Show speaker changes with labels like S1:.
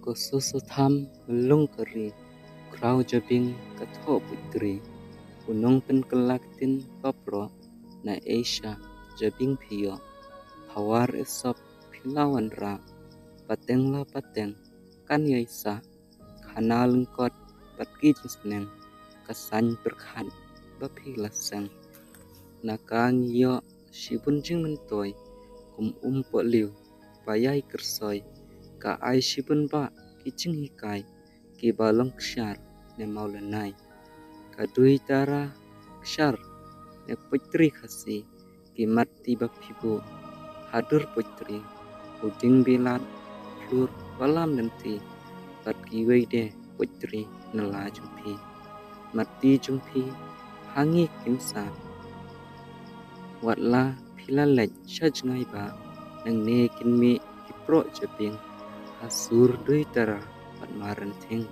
S1: Ko Soso Tham myllung keri, krau jabing katho putri, unong penkelaktin papro na Asia jabing pio, hawar esop pilawan ra, pateng la pateng, kan yaisa, kana lengkot patki jesneng, kasan berkhan, bapi lasang, nakang yo shibun jing mentoy, po liu, payai kersoy, ka ai shibun ba, kicing hikai, ki balong ksyar, ne maulanai, kadui tara ksyar, ne putri khasi, ki mati bapibu, hadur putri, uding bilat, flur, balam nanti, pat ki weide putri, nela jumpi, mati jumpi, hangi kimsa, watla pilalaj syaj ngai ba, nang ne kinmi kipro jabing, hasur dui tara pat maranting.